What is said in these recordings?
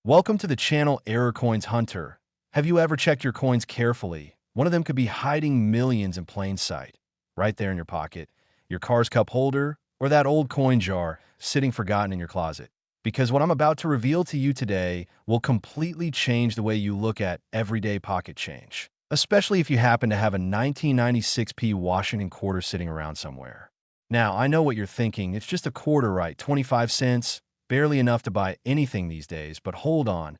Welcome to the channel Error Coins Hunter. Have you ever checked your coins carefully? One of them could be hiding millions in plain sight, right there in your pocket, your car's cup holder, or that old coin jar sitting forgotten in your closet. Because what I'm about to reveal to you today will completely change the way you look at everyday pocket change, especially if you happen to have a 1996p Washington quarter sitting around somewhere. Now, I know what you're thinking. It's just a quarter, right? 25 cents, barely enough to buy anything these days. But hold on,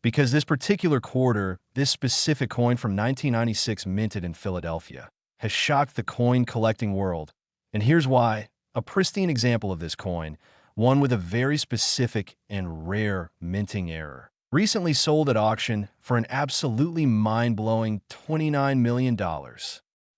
because this particular quarter, this specific coin from 1996 minted in Philadelphia, has shocked the coin collecting world. And here's why. A pristine example of this coin, one with a very specific and rare minting error, recently sold at auction for an absolutely mind-blowing $29 million.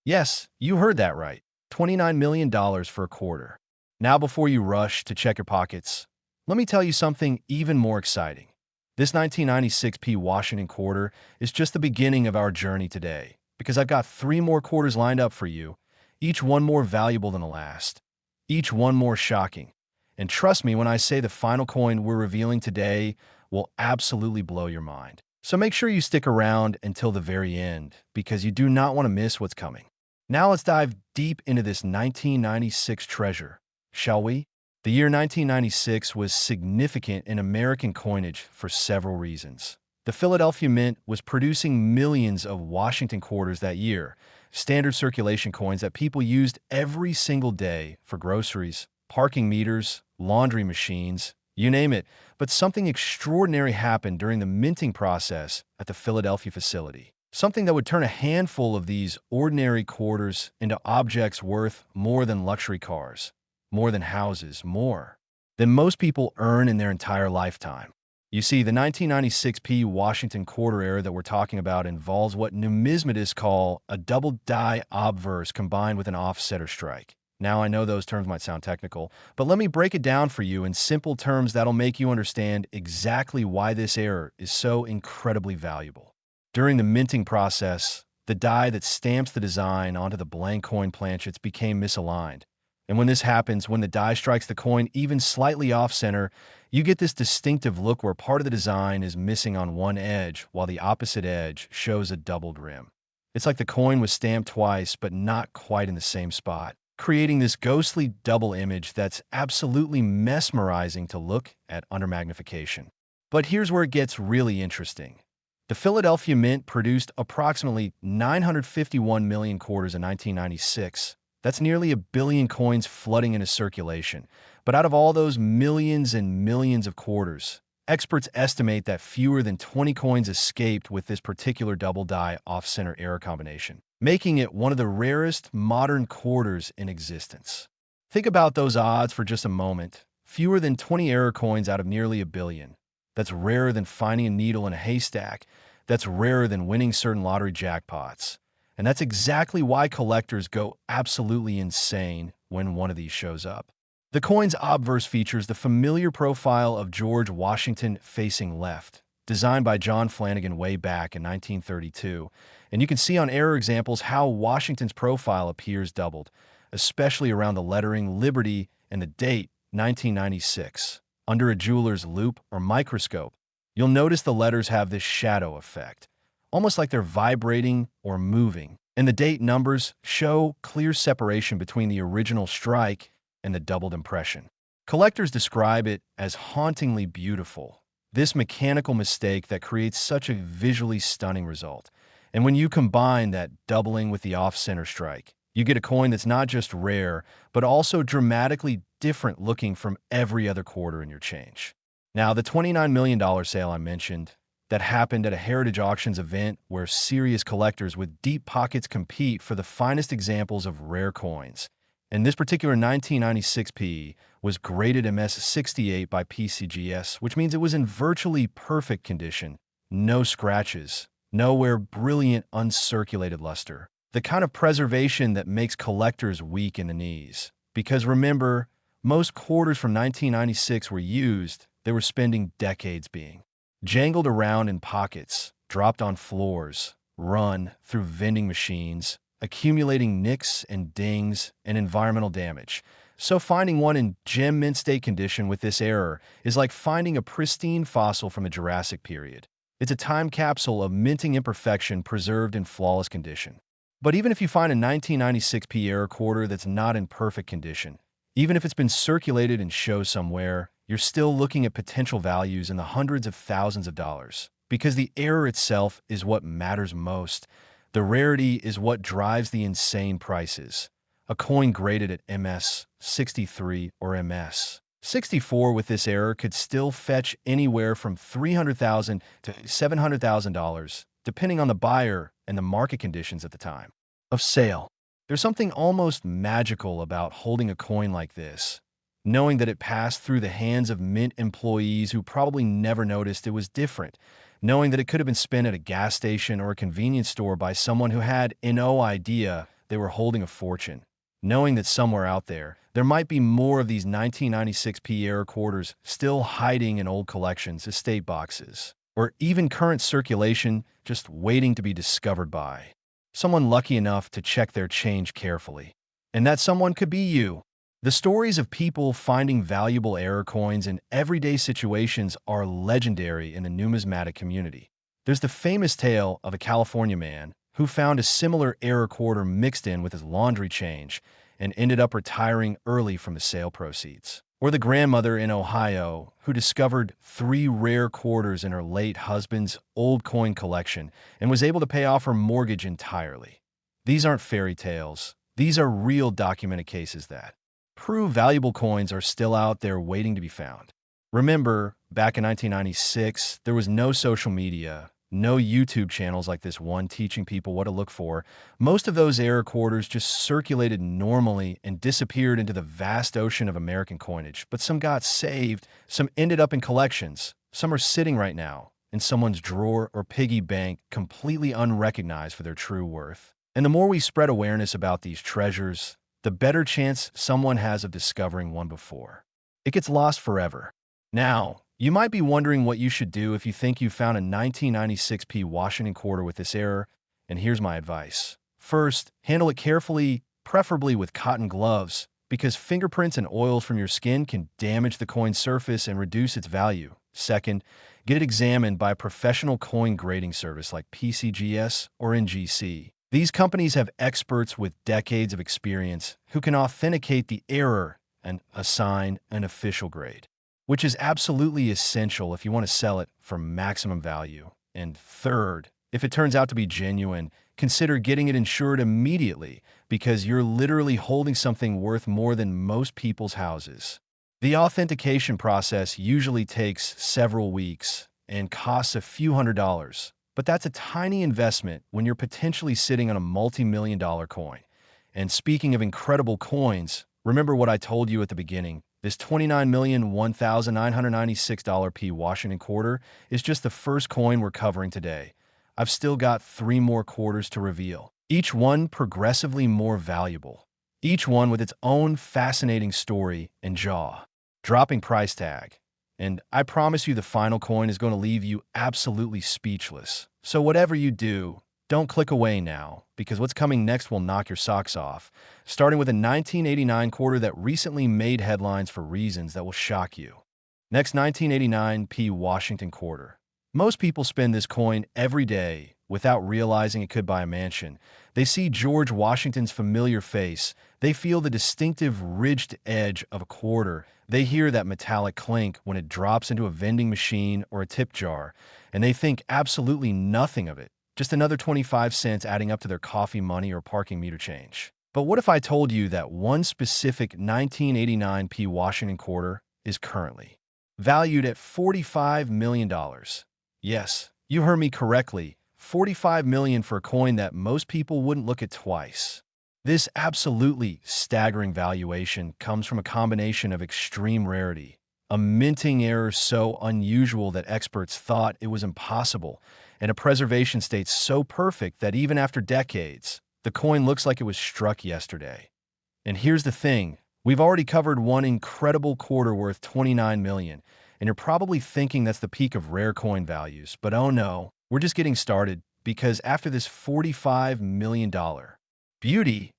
Yes, you heard that right. $29 million for a quarter. Now, before you rush to check your pockets, let me tell you something even more exciting. This 1996p Washington quarter is just the beginning of our journey today, because I've got 3 more quarters lined up for you, each one more valuable than the last, each one more shocking. And trust me when I say the final coin we're revealing today will absolutely blow your mind. So make sure you stick around until the very end, because you do not want to miss what's coming. Now let's dive deep into this 1996 treasure, shall we? The year 1996 was significant in American coinage for several reasons. The Philadelphia Mint was producing millions of Washington quarters that year, standard circulation coins that people used every single day for groceries, parking meters, laundry machines, you name it. But something extraordinary happened during the minting process at the Philadelphia facility. Something that would turn a handful of these ordinary quarters into objects worth more than luxury cars, more than houses, more than most people earn in their entire lifetime. You see, the 1996p Washington quarter era that we're talking about involves what numismatists call a double die obverse combined with an offsetter strike. Now, I know those terms might sound technical, but let me break it down for you in simple terms that'll make you understand exactly why this error is so incredibly valuable. During the minting process, the die that stamps the design onto the blank coin planchets became misaligned. And when this happens, when the die strikes the coin even slightly off-center, you get this distinctive look where part of the design is missing on one edge, while the opposite edge shows a doubled rim. It's like the coin was stamped twice, but not quite in the same spot, creating this ghostly double image that's absolutely mesmerizing to look at under magnification. But here's where it gets really interesting. The Philadelphia Mint produced approximately 951 million quarters in 1996. That's nearly a billion coins flooding into circulation. But out of all those millions and millions of quarters, experts estimate that fewer than 20 coins escaped with this particular double die off-center error combination, making it one of the rarest modern quarters in existence. Think about those odds for just a moment. Fewer than 20 error coins out of nearly a billion. That's rarer than finding a needle in a haystack. That's rarer than winning certain lottery jackpots. And that's exactly why collectors go absolutely insane when one of these shows up. The coin's obverse features the familiar profile of George Washington facing left, designed by John Flanagan way back in 1932. And you can see on error examples how Washington's profile appears doubled, especially around the lettering Liberty and the date 1996. Under a jeweler's loupe or microscope, you'll notice the letters have this shadow effect, almost like they're vibrating or moving. And the date numbers show clear separation between the original strike and the doubled impression. Collectors describe it as hauntingly beautiful, this mechanical mistake that creates such a visually stunning result. And when you combine that doubling with the off-center strike, you get a coin that's not just rare, but also dramatically different looking from every other quarter in your change. Now, the $29 million sale I mentioned that happened at a Heritage Auctions event where serious collectors with deep pockets compete for the finest examples of rare coins. And this particular 1996p was graded MS68 by PCGS, which means it was in virtually perfect condition. No scratches, nowhere brilliant uncirculated luster. The kind of preservation that makes collectors weak in the knees. Because remember, most quarters from 1996 were used, they were spending decades being jangled around in pockets, dropped on floors, run through vending machines, accumulating nicks and dings and environmental damage. So finding one in gem mint state condition with this error is like finding a pristine fossil from the Jurassic period. It's a time capsule of minting imperfection preserved in flawless condition. But even if you find a 1996p error quarter that's not in perfect condition, even if it's been circulated and shows somewhere, you're still looking at potential values in the hundreds of thousands of dollars. Because the error itself is what matters most. The rarity is what drives the insane prices. A coin graded at MS 63 or MS 64 with this error could still fetch anywhere from $300,000 to $700,000, depending on the buyer and the market conditions at the time of sale. There's something almost magical about holding a coin like this, knowing that it passed through the hands of mint employees who probably never noticed it was different, knowing that it could have been spent at a gas station or a convenience store by someone who had no idea they were holding a fortune, knowing that somewhere out there might be more of these 1996p error quarters still hiding in old collections, estate boxes, or even current circulation just waiting to be discovered by someone lucky enough to check their change carefully. And that someone could be you. The stories of people finding valuable error coins in everyday situations are legendary in the numismatic community. There's the famous tale of a California man who found a similar error quarter mixed in with his laundry change and ended up retiring early from the sale proceeds. Or the grandmother in Ohio who discovered 3 rare quarters in her late husband's old coin collection and was able to pay off her mortgage entirely. These aren't fairy tales. These are real documented cases that prove valuable coins are still out there waiting to be found. Remember, back in 1996, there was no social media, no YouTube channels like this one teaching people what to look for. Most of those error quarters just circulated normally and disappeared into the vast ocean of American coinage. But some got saved, some ended up in collections, some are sitting right now in someone's drawer or piggy bank completely unrecognized for their true worth. And the more we spread awareness about these treasures, the better chance someone has of discovering one before it gets lost forever. Now, you might be wondering what you should do if you think you found a 1996p Washington quarter with this error, and here's my advice. First, handle it carefully, preferably with cotton gloves, because fingerprints and oils from your skin can damage the coin's surface and reduce its value. Second, get it examined by a professional coin grading service like PCGS or NGC. These companies have experts with decades of experience who can authenticate the error and assign an official grade, which is absolutely essential if you want to sell it for maximum value. And third, if it turns out to be genuine, consider getting it insured immediately because you're literally holding something worth more than most people's houses. The authentication process usually takes several weeks and costs a few $100s. But that's a tiny investment when you're potentially sitting on a multi-million-dollar coin. And speaking of incredible coins, remember what I told you at the beginning. This $29,001,996p Washington quarter is just the first coin we're covering today. I've still got 3 more quarters to reveal, each one progressively more valuable, each one with its own fascinating story and jaw-dropping price tag. And I promise you the final coin is going to leave you absolutely speechless. So whatever you do, don't click away now, because what's coming next will knock your socks off, starting with a 1989 quarter that recently made headlines for reasons that will shock you. Next, 1989p Washington quarter. Most people spend this coin every day without realizing it could buy a mansion. They see George Washington's familiar face. They feel the distinctive ridged edge of a quarter. They hear that metallic clink when it drops into a vending machine or a tip jar, and they think absolutely nothing of it. Just another 25 cents adding up to their coffee money or parking meter change. But what if I told you that one specific 1989p Washington quarter is currently valued at $45 million? Yes, you heard me correctly. $45 million for a coin that most people wouldn't look at twice. This absolutely staggering valuation comes from a combination of extreme rarity, a minting error so unusual that experts thought it was impossible, and a preservation state so perfect that even after decades, the coin looks like it was struck yesterday. And here's the thing, we've already covered one incredible quarter worth $29 million, and you're probably thinking that's the peak of rare coin values, but oh no, we're just getting started, because after this $45 million beauty,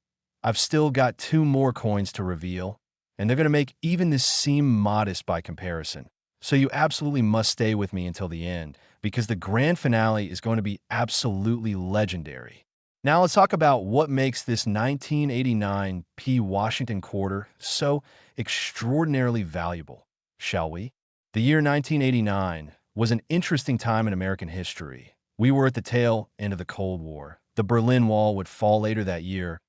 I've still got 2 more coins to reveal. and they're going to make even this seem modest by comparison. So you absolutely must stay with me until the end, because the grand finale is going to be absolutely legendary. Now let's talk about what makes this 1989 P. Washington quarter so extraordinarily valuable, shall we? The year 1989 was an interesting time in American history. We were at the tail end of the Cold War. The Berlin Wall would fall later that year.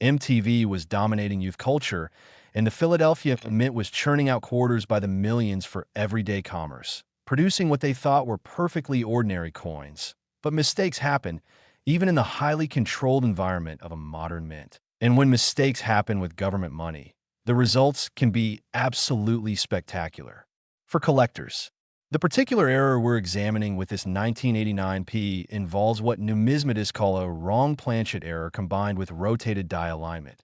MTV was dominating youth culture, and the Philadelphia Mint was churning out quarters by the millions for everyday commerce, producing what they thought were perfectly ordinary coins. But mistakes happen, even in the highly controlled environment of a modern mint. And when mistakes happen with government money, the results can be absolutely spectacular. For collectors, the particular error we're examining with this 1989 P involves what numismatists call a wrong planchet error combined with rotated die alignment.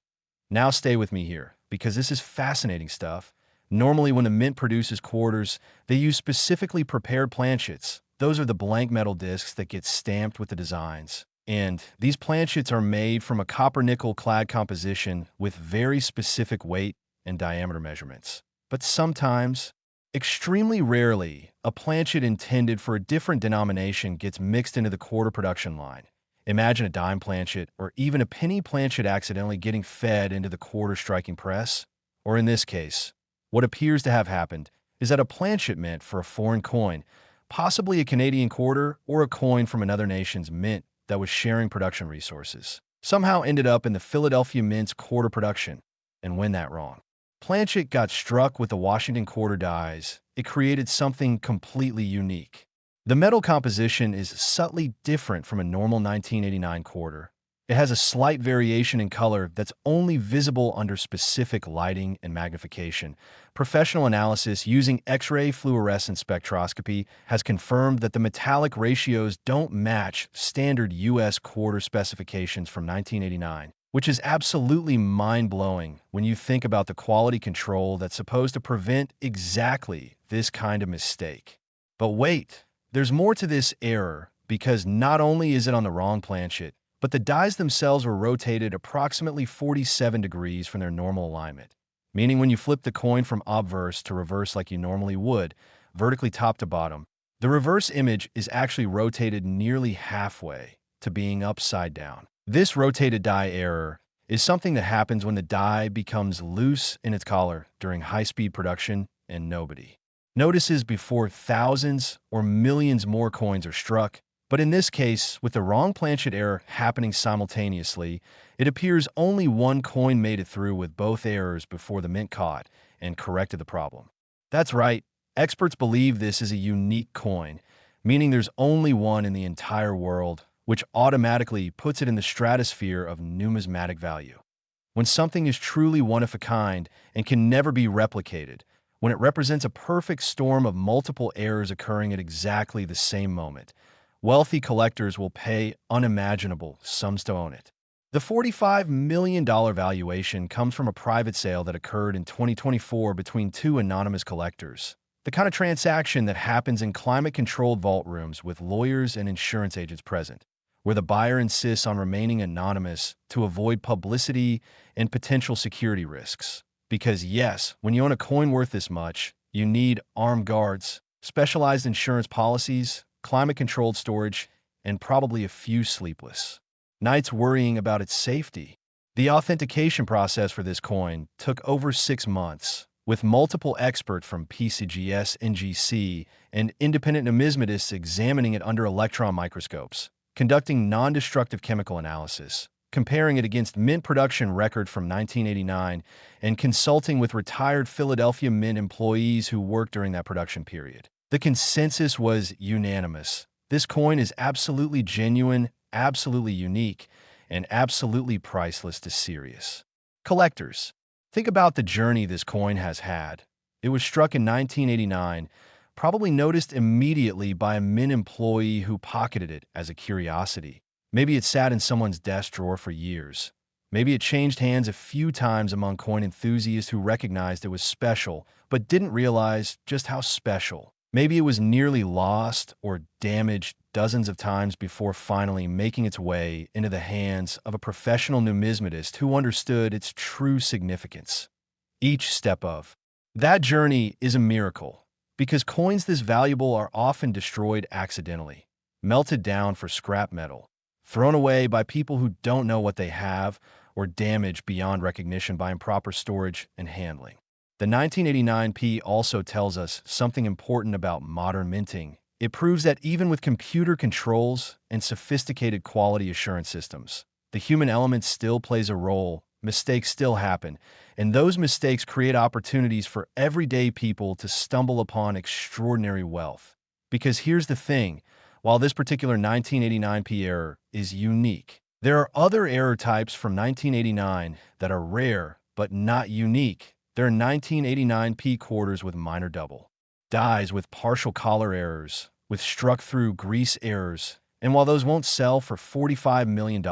Now stay with me here, because this is fascinating stuff. Normally, when the mint produces quarters, they use specifically prepared planchets. Those are the blank metal discs that get stamped with the designs. And these planchets are made from a copper-nickel clad composition with very specific weight and diameter measurements. But sometimes, extremely rarely, a planchet intended for a different denomination gets mixed into the quarter production line. Imagine a dime planchet or even a penny planchet accidentally getting fed into the quarter striking press. Or in this case, what appears to have happened is that a planchet meant for a foreign coin, possibly a Canadian quarter or a coin from another nation's mint that was sharing production resources, somehow ended up in the Philadelphia Mint's quarter production. And when that wrong planchet got struck with the Washington quarter dies, it created something completely unique. The metal composition is subtly different from a normal 1989 quarter. It has a slight variation in color that's only visible under specific lighting and magnification. Professional analysis using X-ray fluorescence spectroscopy has confirmed that the metallic ratios don't match standard U.S. quarter specifications from 1989, which is absolutely mind-blowing when you think about the quality control that's supposed to prevent exactly this kind of mistake. But wait, there's more to this error, because not only is it on the wrong planchet, but the dies themselves were rotated approximately 47 degrees from their normal alignment, meaning when you flip the coin from obverse to reverse like you normally would, vertically top to bottom, the reverse image is actually rotated nearly halfway to being upside down. This rotated die error is something that happens when the die becomes loose in its collar during high-speed production and nobody notices before thousands or millions more coins are struck. But in this case, with the wrong planchet error happening simultaneously, it appears only one coin made it through with both errors before the mint caught and corrected the problem. That's right, experts believe this is a unique coin, meaning there's only one in the entire world, which automatically puts it in the stratosphere of numismatic value. When something is truly one of a kind and can never be replicated, when it represents a perfect storm of multiple errors occurring at exactly the same moment, wealthy collectors will pay unimaginable sums to own it. The $45 million valuation comes from a private sale that occurred in 2024 between two anonymous collectors. The kind of transaction that happens in climate-controlled vault rooms with lawyers and insurance agents present, where the buyer insists on remaining anonymous to avoid publicity and potential security risks. Because yes, when you own a coin worth this much, you need armed guards, specialized insurance policies, climate-controlled storage, and probably a few sleepless nights worrying about its safety. The authentication process for this coin took over 6 months, with multiple experts from PCGS, NGC, and independent numismatists examining it under electron microscopes, conducting non-destructive chemical analysis, comparing it against mint production record from 1989, and consulting with retired Philadelphia Mint employees who worked during that production period. The consensus was unanimous. This coin is absolutely genuine, absolutely unique, and absolutely priceless to serious collectors. Think about the journey this coin has had. It was struck in 1989, probably noticed immediately by a mint employee who pocketed it as a curiosity. Maybe it sat in someone's desk drawer for years. Maybe it changed hands a few times among coin enthusiasts who recognized it was special, but didn't realize just how special. Maybe it was nearly lost or damaged dozens of times before finally making its way into the hands of a professional numismatist who understood its true significance. each step of. That journey is a miracle, because coins this valuable are often destroyed accidentally, melted down for scrap metal, thrown away by people who don't know what they have, or damaged beyond recognition by improper storage and handling. The 1989p also tells us something important about modern minting. It proves that even with computer controls and sophisticated quality assurance systems, the human element still plays a role, mistakes still happen, and those mistakes create opportunities for everyday people to stumble upon extraordinary wealth. Because here's the thing, while this particular 1989p error is unique, there are other error types from 1989 that are rare but not unique. There are 1989p quarters with minor double, dies with partial collar errors, with struck-through grease errors, and while those won't sell for $45 million,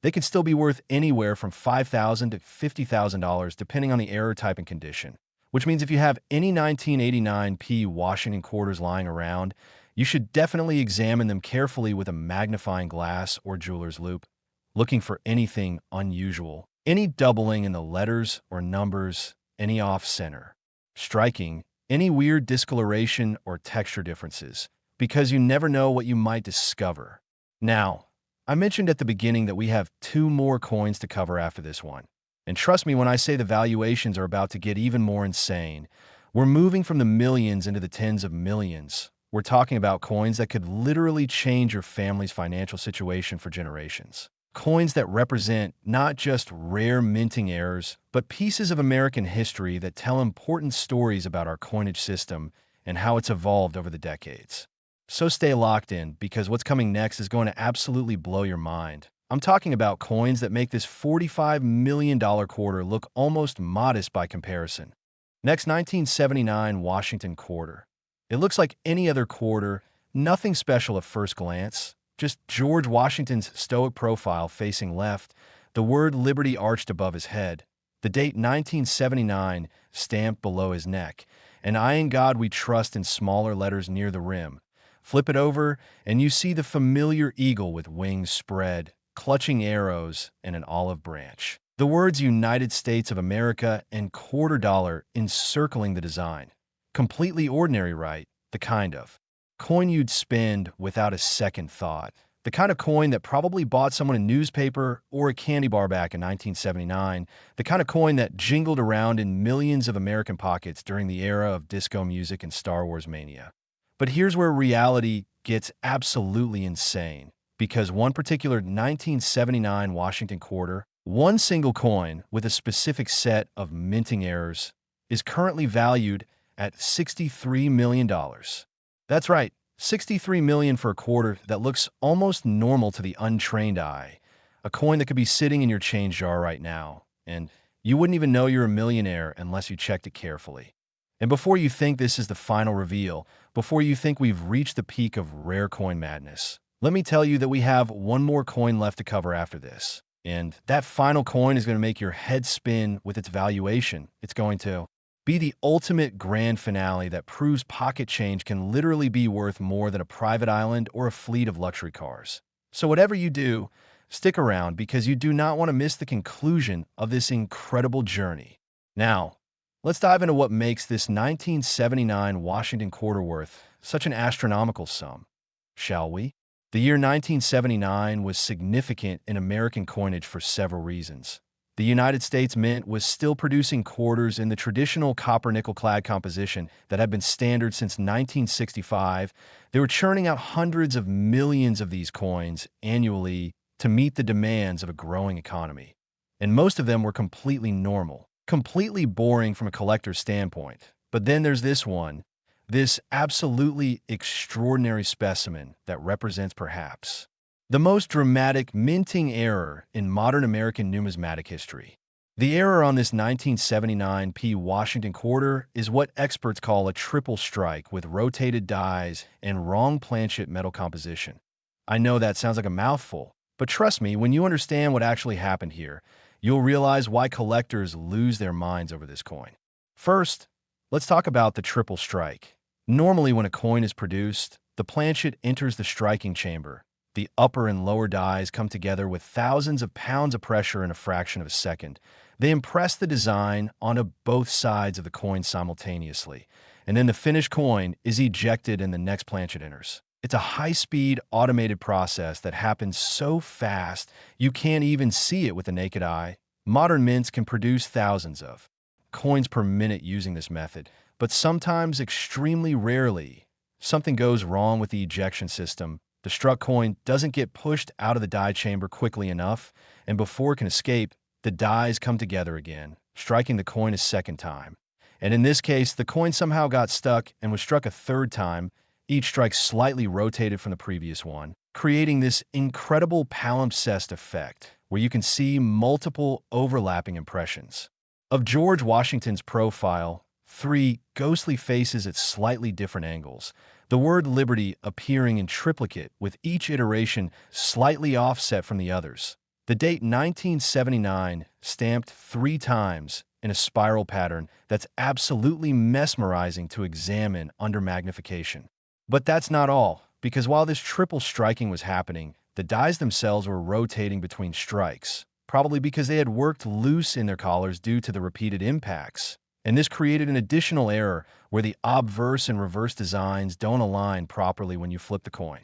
they can still be worth anywhere from $5,000 to $50,000 depending on the error type and condition. Which means if you have any 1989p Washington quarters lying around, you should definitely examine them carefully with a magnifying glass or jeweler's loupe, looking for anything unusual, any doubling in the letters or numbers, any off-center, striking, any weird discoloration or texture differences, because you never know what you might discover. Now, I mentioned at the beginning that we have 2 more coins to cover after this one. And trust me when I say the valuations are about to get even more insane. We're moving from the millions into the tens of millions. We're talking about coins that could literally change your family's financial situation for generations. Coins that represent not just rare minting errors, but pieces of American history that tell important stories about our coinage system and how it's evolved over the decades. So stay locked in, because what's coming next is going to absolutely blow your mind. I'm talking about coins that make this $45 million quarter look almost modest by comparison. Next, 1979 Washington quarter. It looks like any other quarter, nothing special at first glance, just George Washington's stoic profile facing left, the word Liberty arched above his head, the date 1979 stamped below his neck, and I in God we trust in smaller letters near the rim. Flip it over, and you see the familiar eagle with wings spread, clutching arrows, and an olive branch. The words United States of America and quarter dollar encircling the design. Completely ordinary, right? The kind of coin you'd spend without a second thought. The kind of coin that probably bought someone a newspaper or a candy bar back in 1979. The kind of coin that jingled around in millions of American pockets during the era of disco music and Star Wars mania. But here's where reality gets absolutely insane. Because one particular 1979 Washington quarter, one single coin with a specific set of minting errors, is currently valued at $63 million. That's right, $63 million for a quarter that looks almost normal to the untrained eye. A coin that could be sitting in your change jar right now, and you wouldn't even know you're a millionaire unless you checked it carefully. And before you think this is the final reveal, before you think we've reached the peak of rare coin madness, let me tell you that we have one more coin left to cover after this. And that final coin is going to make your head spin with its valuation. It's going to be the ultimate grand finale that proves pocket change can literally be worth more than a private island or a fleet of luxury cars. So whatever you do, stick around, because you do not want to miss the conclusion of this incredible journey. Now, let's dive into what makes this 1979 Washington quarter worth such an astronomical sum, shall we? The year 1979 was significant in American coinage for several reasons. The United States Mint was still producing quarters in the traditional copper-nickel-clad composition that had been standard since 1965. They were churning out hundreds of millions of these coins annually to meet the demands of a growing economy. And most of them were completely normal, completely boring from a collector's standpoint. But then there's this one, this absolutely extraordinary specimen that represents perhaps the most dramatic minting error in modern American numismatic history. The error on this 1979p Washington quarter is what experts call a triple strike with rotated dies and wrong planchet metal composition. I know that sounds like a mouthful, but trust me, when you understand what actually happened here, you'll realize why collectors lose their minds over this coin. First, let's talk about the triple strike. Normally, when a coin is produced, the planchet enters the striking chamber, The upper and lower dies come together with thousands of pounds of pressure in a fraction of a second. They impress the design onto both sides of the coin simultaneously, and then the finished coin is ejected and the next planchet enters. It's a high-speed, automated process that happens so fast you can't even see it with the naked eye. Modern mints can produce thousands of coins per minute using this method, but sometimes, extremely rarely, something goes wrong with the ejection system. The struck coin doesn't get pushed out of the die chamber quickly enough, and before it can escape, the dies come together again, striking the coin a second time. And in this case, the coin somehow got stuck and was struck a third time, each strike slightly rotated from the previous one, creating this incredible palimpsest effect where you can see multiple overlapping impressions. Of George Washington's profile, 3 ghostly faces at slightly different angles, the word liberty appearing in triplicate with each iteration slightly offset from the others. The date 1979 stamped 3 times in a spiral pattern that's absolutely mesmerizing to examine under magnification. But that's not all, because while this triple striking was happening, the dies themselves were rotating between strikes, probably because they had worked loose in their collars due to the repeated impacts. And this created an additional error where the obverse and reverse designs don't align properly when you flip the coin.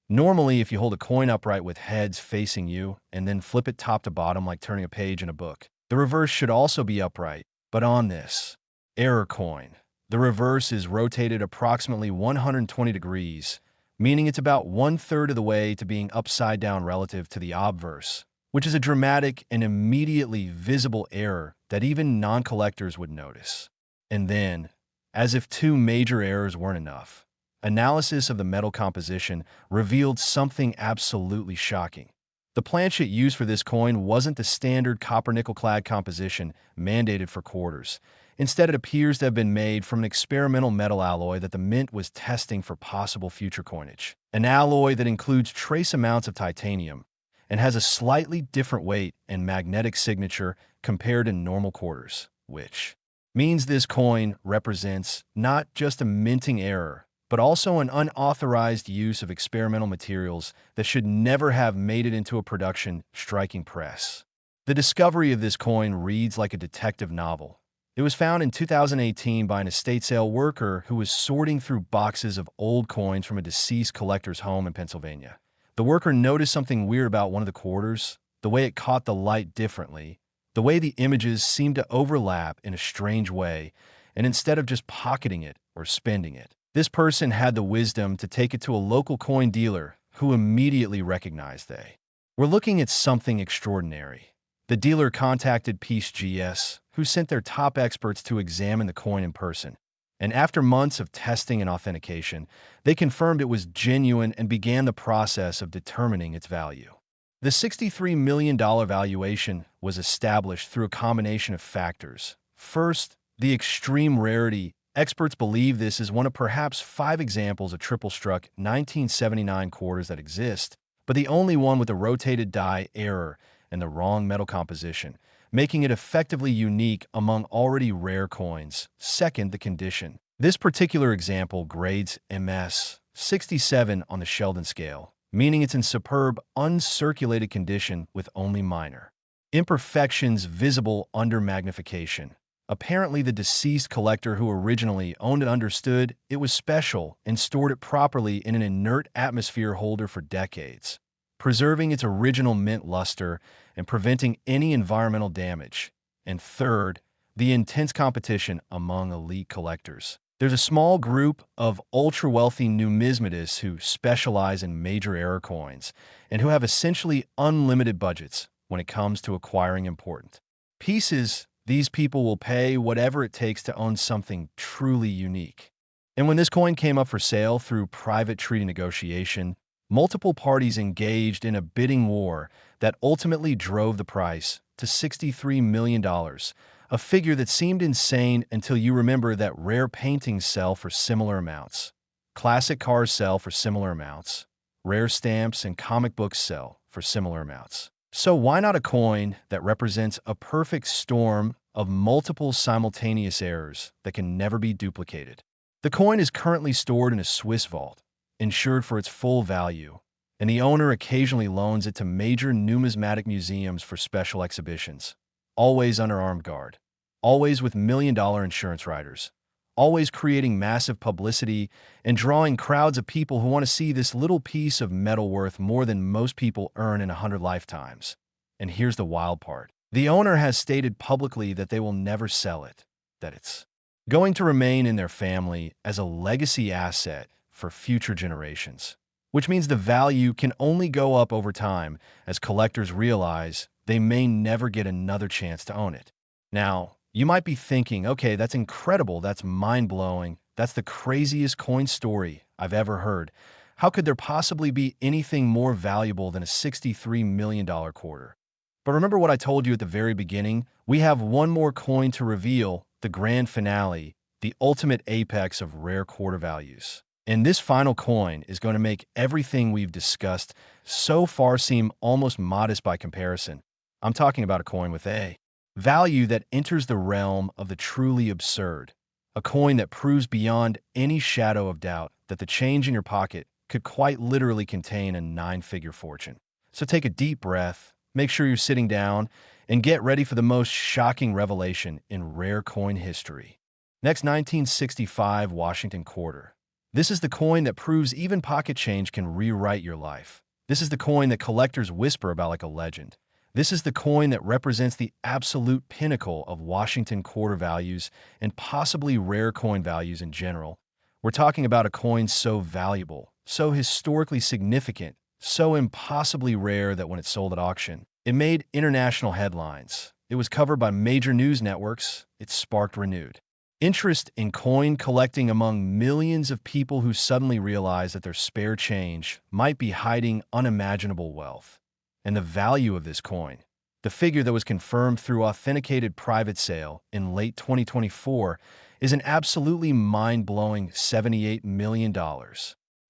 Normally, if you hold a coin upright with heads facing you and then flip it top to bottom like turning a page in a book, the reverse should also be upright. But on this error coin, the reverse is rotated approximately 120 degrees, meaning it's about 1/3 of the way to being upside down relative to the obverse, which is a dramatic and immediately visible error that even non-collectors would notice. And then, as if 2 major errors weren't enough, analysis of the metal composition revealed something absolutely shocking. The planchet used for this coin wasn't the standard copper-nickel-clad composition mandated for quarters. Instead, it appears to have been made from an experimental metal alloy that the mint was testing for possible future coinage. An alloy that includes trace amounts of titanium and has a slightly different weight and magnetic signature compared to normal quarters, which means this coin represents not just a minting error, but also an unauthorized use of experimental materials that should never have made it into a production striking press. The discovery of this coin reads like a detective novel. It was found in 2018 by an estate sale worker who was sorting through boxes of old coins from a deceased collector's home in Pennsylvania. The worker noticed something weird about one of the quarters, the way it caught the light differently, the way the images seemed to overlap in a strange way, and instead of just pocketing it or spending it, this person had the wisdom to take it to a local coin dealer who immediately recognized they were looking at something extraordinary. The dealer contacted Peace GS, who sent their top experts to examine the coin in person. And after months of testing and authentication, they confirmed it was genuine and began the process of determining its value. The $63 million valuation was established through a combination of factors. First, the extreme rarity. Experts believe this is one of perhaps 5 examples of triple-struck 1979 quarters that exist, but the only one with a rotated die error and the wrong metal composition, making it effectively unique among already rare coins. Second, the condition. This particular example grades MS 67 on the Sheldon scale, meaning it's in superb, uncirculated condition with only minor imperfections visible under magnification. Apparently, the deceased collector who originally owned it understood it was special and stored it properly in an inert atmosphere holder for decades, preserving its original mint luster and preventing any environmental damage. And third, the intense competition among elite collectors. There's a small group of ultra-wealthy numismatists who specialize in major error coins and who have essentially unlimited budgets when it comes to acquiring important pieces. These people will pay whatever it takes to own something truly unique. And when this coin came up for sale through private treaty negotiation, multiple parties engaged in a bidding war that ultimately drove the price to $63 million, a figure that seemed insane until you remember that rare paintings sell for similar amounts, classic cars sell for similar amounts, rare stamps and comic books sell for similar amounts. So why not a coin that represents a perfect storm of multiple simultaneous errors that can never be duplicated? The coin is currently stored in a Swiss vault, insured for its full value, and the owner occasionally loans it to major numismatic museums for special exhibitions. Always under armed guard. Always with million-dollar insurance riders. Always creating massive publicity and drawing crowds of people who want to see this little piece of metal worth more than most people earn in 100 lifetimes. And here's the wild part. The owner has stated publicly that they will never sell it, that it's going to remain in their family as a legacy asset for future generations, which means the value can only go up over time as collectors realize they may never get another chance to own it. Now, you might be thinking, okay, that's incredible, that's mind-blowing, that's the craziest coin story I've ever heard. How could there possibly be anything more valuable than a $63 million quarter? But remember what I told you at the very beginning? We have one more coin to reveal, the grand finale, the ultimate apex of rare quarter values. And this final coin is going to make everything we've discussed so far seem almost modest by comparison. I'm talking about a coin with a value that enters the realm of the truly absurd. A coin that proves beyond any shadow of doubt that the change in your pocket could quite literally contain a 9-figure fortune. So take a deep breath, make sure you're sitting down, and get ready for the most shocking revelation in rare coin history. Next, 1965 Washington quarter. This is the coin that proves even pocket change can rewrite your life. This is the coin that collectors whisper about like a legend. This is the coin that represents the absolute pinnacle of Washington quarter values and possibly rare coin values in general. We're talking about a coin so valuable, so historically significant, so impossibly rare that when it sold at auction, it made international headlines. It was covered by major news networks. It sparked renewed interest in coin collecting among millions of people who suddenly realized that their spare change might be hiding unimaginable wealth. And the value of this coin, the figure that was confirmed through authenticated private sale in late 2024, is an absolutely mind-blowing $78 million.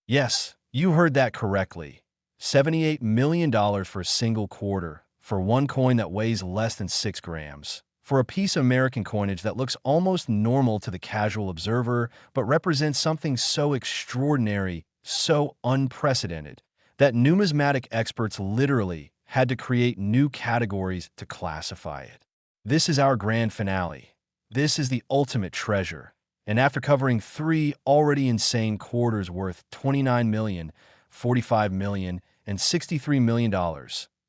Yes, you heard that correctly. $78 million for a single quarter, for one coin that weighs less than 6 grams. For a piece of American coinage that looks almost normal to the casual observer, but represents something so extraordinary, so unprecedented, that numismatic experts literally had to create new categories to classify it. This is our grand finale. This is the ultimate treasure. And after covering 3 already insane quarters worth $29 million, $45 million, and $63 million,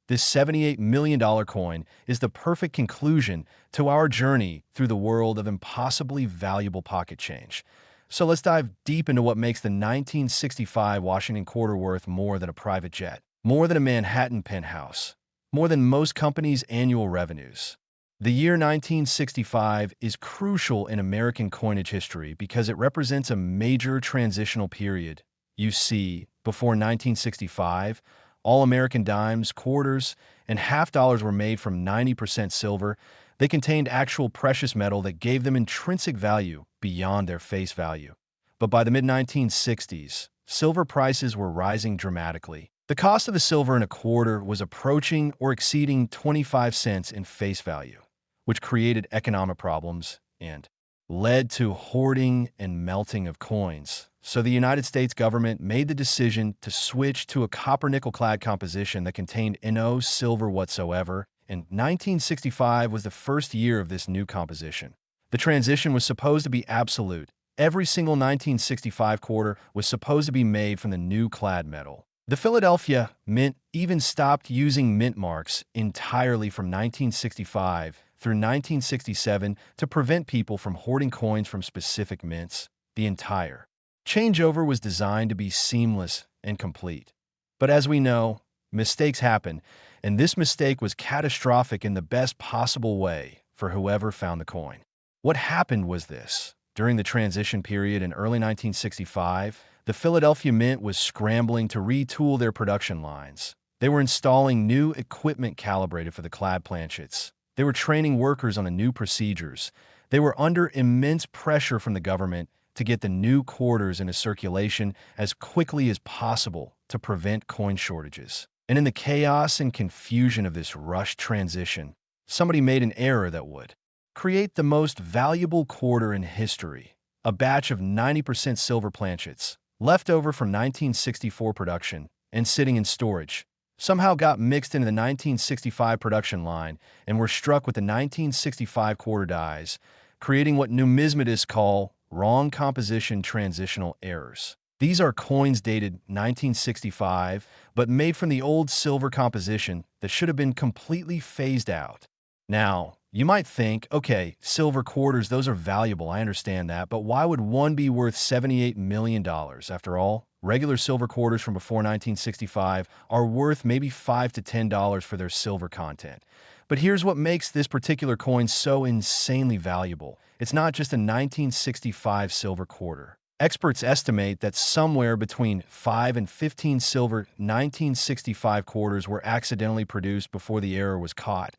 this $78 million coin is the perfect conclusion to our journey through the world of impossibly valuable pocket change. So let's dive deep into what makes the 1965 Washington quarter worth more than a private jet, more than a Manhattan penthouse, more than most companies' annual revenues. The year 1965 is crucial in American coinage history because it represents a major transitional period. You see, before 1965, all American dimes, quarters, and half dollars were made from 90% silver. They contained actual precious metal that gave them intrinsic value beyond their face value. But by the mid-1960s, silver prices were rising dramatically. The cost of a silver in a quarter was approaching or exceeding 25 cents in face value, which created economic problems and led to hoarding and melting of coins. So the United States government made the decision to switch to a copper-nickel-clad composition that contained no silver whatsoever, and 1965 was the first year of this new composition. The transition was supposed to be absolute. Every single 1965 quarter was supposed to be made from the new clad metal. The Philadelphia Mint even stopped using mint marks entirely from 1965 through 1967 to prevent people from hoarding coins from specific mints. The entire changeover was designed to be seamless and complete. But as we know, mistakes happen, and this mistake was catastrophic in the best possible way for whoever found the coin. What happened was this. During the transition period in early 1965, the Philadelphia Mint was scrambling to retool their production lines. They were installing new equipment calibrated for the clad planchets. They were training workers on the new procedures. They were under immense pressure from the government to get the new quarters into circulation as quickly as possible to prevent coin shortages. And in the chaos and confusion of this rushed transition, somebody made an error that would create the most valuable quarter in history, a batch of 90% silver planchets, left over from 1964 production, and sitting in storage, somehow got mixed into the 1965 production line and were struck with the 1965 quarter dies, creating what numismatists call wrong composition transitional errors. These are coins dated 1965, but made from the old silver composition that should have been completely phased out. Now, you might think, okay, silver quarters, those are valuable, I understand that, but why would one be worth $78 million? After all, regular silver quarters from before 1965 are worth maybe $5 to $10 for their silver content. But here's what makes this particular coin so insanely valuable. It's not just a 1965 silver quarter. Experts estimate that somewhere between 5 and 15 silver 1965 quarters were accidentally produced before the error was caught.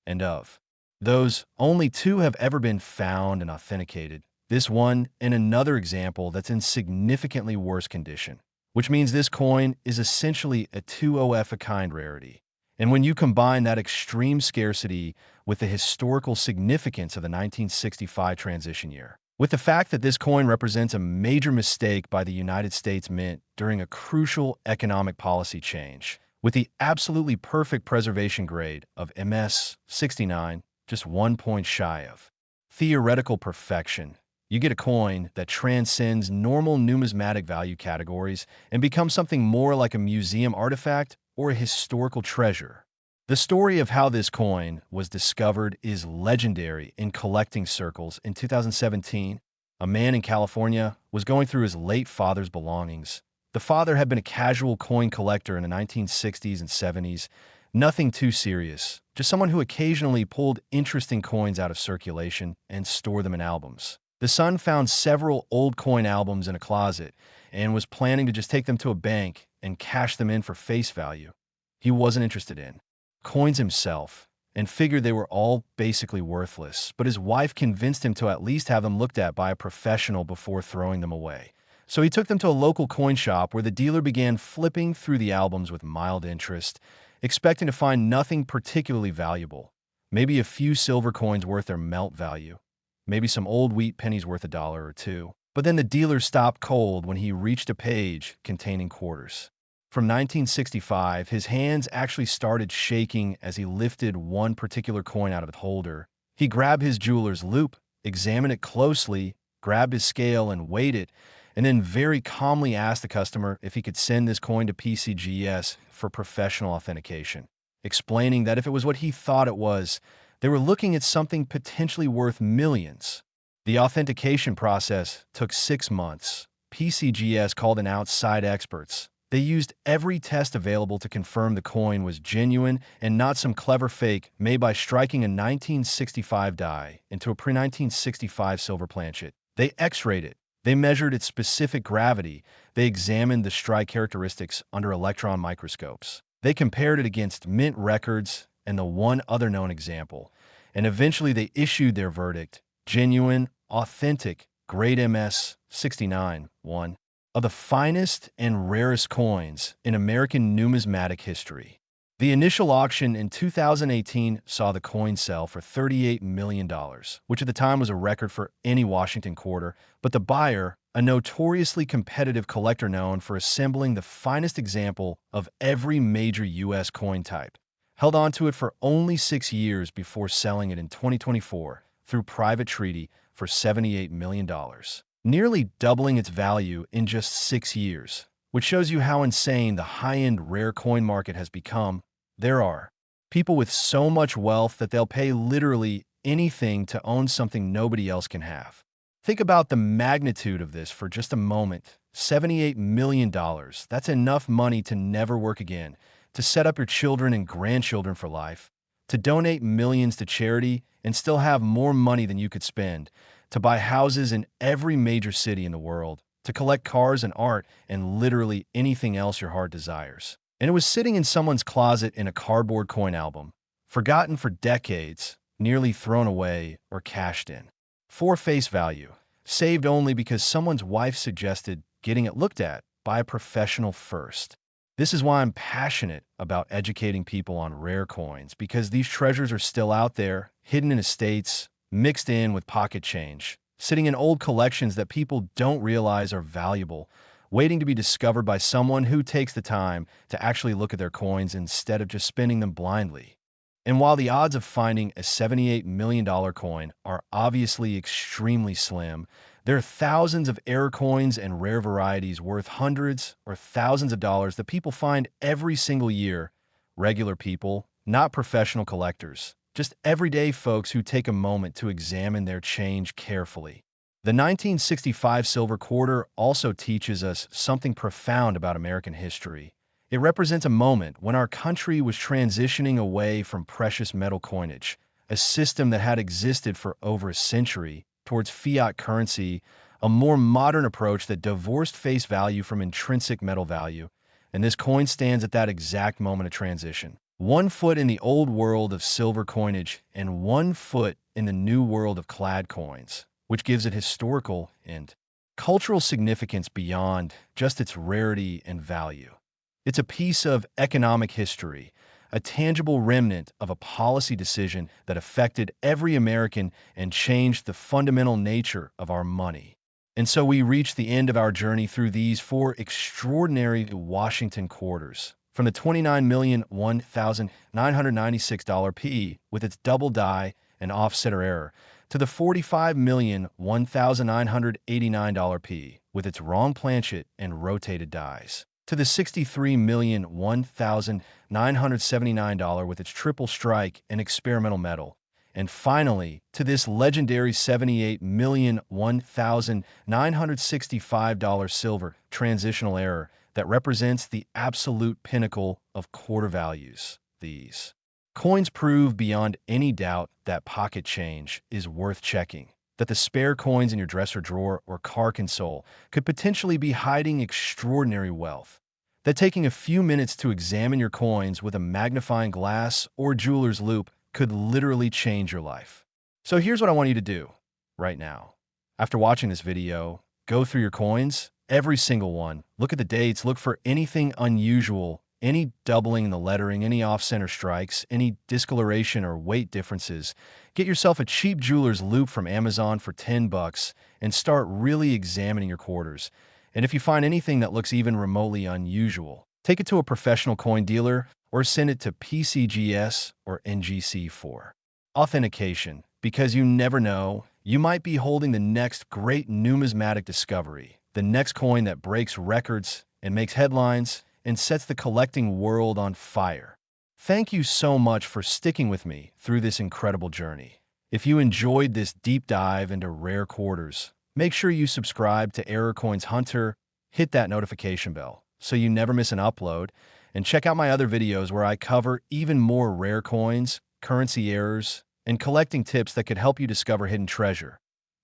And of those, only 2 have ever been found and authenticated. This one and another example that's in significantly worse condition, which means this coin is essentially a 2OF-a-kind rarity. And when you combine that extreme scarcity with the historical significance of the 1965 transition year, with the fact that this coin represents a major mistake by the United States Mint during a crucial economic policy change, with the absolutely perfect preservation grade of MS 69, just 1 point shy of theoretical perfection, you get a coin that transcends normal numismatic value categories and becomes something more like a museum artifact or a historical treasure. The story of how this coin was discovered is legendary in collecting circles. In 2017, a man in California was going through his late father's belongings. The father had been a casual coin collector in the 1960s and 70s, nothing too serious, just someone who occasionally pulled interesting coins out of circulation and stored them in albums. The son found several old coin albums in a closet and was planning to just take them to a bank and cash them in for face value. He wasn't interested in coins himself and figured they were all basically worthless, but his wife convinced him to at least have them looked at by a professional before throwing them away. So he took them to a local coin shop where the dealer began flipping through the albums with mild interest, expecting to find nothing particularly valuable. Maybe a few silver coins worth their melt value. Maybe some old wheat pennies worth $1 or $2. But then the dealer stopped cold when he reached a page containing quarters. From 1965, his hands actually started shaking as he lifted one particular coin out of the holder. He grabbed his jeweler's loupe, examined it closely, grabbed his scale and weighed it, and then very calmly asked the customer if he could send this coin to PCGS for professional authentication, explaining that if it was what he thought it was, they were looking at something potentially worth millions. The authentication process took 6 months. PCGS called in outside experts. They used every test available to confirm the coin was genuine and not some clever fake made by striking a 1965 die into a pre-1965 silver planchet. They X-rayed it. They measured its specific gravity. They examined the strike characteristics under electron microscopes. They compared it against mint records and the one other known example. And eventually they issued their verdict: genuine, authentic, grade MS 69, one of the finest and rarest coins in American numismatic history. The initial auction in 2018 saw the coin sell for $38 million, which at the time was a record for any Washington quarter, but the buyer, a notoriously competitive collector known for assembling the finest example of every major U.S. coin type, held on to it for only 6 years before selling it in 2024 through private treaty for $78 million, nearly doubling its value in just 6 years, which shows you how insane the high-end rare coin market has become. There are people with so much wealth that they'll pay literally anything to own something nobody else can have. Think about the magnitude of this for just a moment. $78 million. That's enough money to never work again, to set up your children and grandchildren for life, to donate millions to charity and still have more money than you could spend, to buy houses in every major city in the world, to collect cars and art and literally anything else your heart desires. And it was sitting in someone's closet in a cardboard coin album, forgotten for decades, nearly thrown away or cashed in. For face value, saved only because someone's wife suggested getting it looked at by a professional first. This is why I'm passionate about educating people on rare coins, because these treasures are still out there, hidden in estates, mixed in with pocket change, sitting in old collections that people don't realize are valuable, waiting to be discovered by someone who takes the time to actually look at their coins instead of just spending them blindly. And while the odds of finding a $78 million coin are obviously extremely slim, there are thousands of error coins and rare varieties worth hundreds or thousands of dollars that people find every single year. Regular people, not professional collectors, just everyday folks who take a moment to examine their change carefully. The 1965 silver quarter also teaches us something profound about American history. It represents a moment when our country was transitioning away from precious metal coinage, a system that had existed for over a century, towards fiat currency, a more modern approach that divorced face value from intrinsic metal value. And this coin stands at that exact moment of transition. 1 foot in the old world of silver coinage and 1 foot in the new world of clad coins, which gives it historical and cultural significance beyond just its rarity and value. It's a piece of economic history, a tangible remnant of a policy decision that affected every American and changed the fundamental nature of our money. And so we reach the end of our journey through these 4 extraordinary Washington quarters. From the $29,001,996 P with its double die and offsetter error, to the $45,001,989 P with its wrong planchet and rotated dies, to the $63,001,979 with its triple strike and experimental metal, and finally, to this legendary $78,001,965 silver transitional error that represents the absolute pinnacle of quarter values. These coins prove beyond any doubt that pocket change is worth checking, that the spare coins in your dresser drawer or car console could potentially be hiding extraordinary wealth, that taking a few minutes to examine your coins with a magnifying glass or jeweler's loupe could literally change your life. So here's what I want you to do right now. After watching this video, go through your coins, every single one, look at the dates, look for anything unusual, any doubling in the lettering, any off-center strikes, any discoloration or weight differences. Get yourself a cheap jeweler's loupe from Amazon for $10 and start really examining your quarters. And if you find anything that looks even remotely unusual, take it to a professional coin dealer or send it to PCGS or NGC for authentication, because you never know, you might be holding the next great numismatic discovery, the next coin that breaks records and makes headlines and sets the collecting world on fire. Thank you so much for sticking with me through this incredible journey. If you enjoyed this deep dive into rare quarters, make sure you subscribe to Error Coins Hunter, hit that notification bell so you never miss an upload, and check out my other videos where I cover even more rare coins, currency errors, and collecting tips that could help you discover hidden treasure.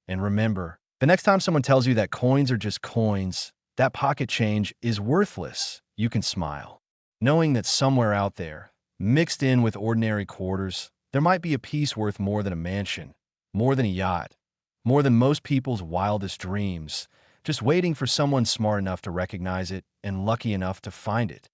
And remember, the next time someone tells you that coins are just coins, that pocket change is worthless, you can smile, knowing that somewhere out there, mixed in with ordinary quarters, there might be a piece worth more than a mansion, more than a yacht, more than most people's wildest dreams, just waiting for someone smart enough to recognize it and lucky enough to find it.